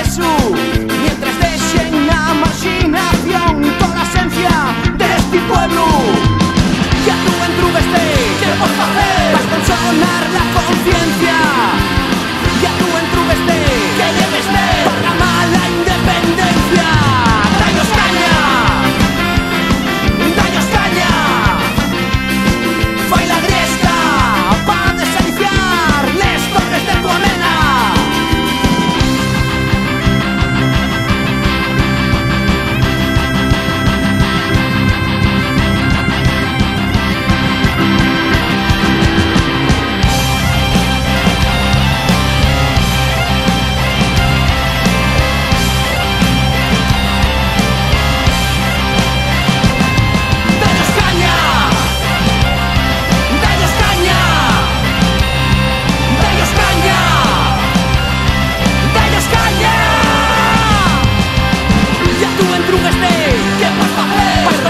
su, mientras deixen na marginación toda a esencia deste pueblo. Que a tú entrubeste, que por facer vas consonar la conciencia. Que a tú entrubeste, que lleveste para mala independencia. Daños caña, daños caña. Fai la gresca para desaliciar les torres de tu nena.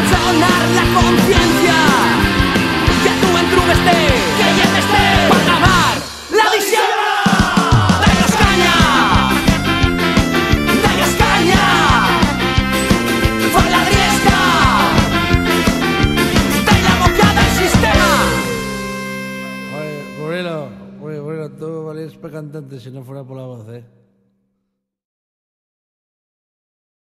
Sonar la conciencia. Que tú entrubeste, que lleveste para amar la visión. Daños caña, daños caña. Fue la griesca, da la bocada al sistema. Oye, Burilo, tú valías para cantante si no fuera por la voz,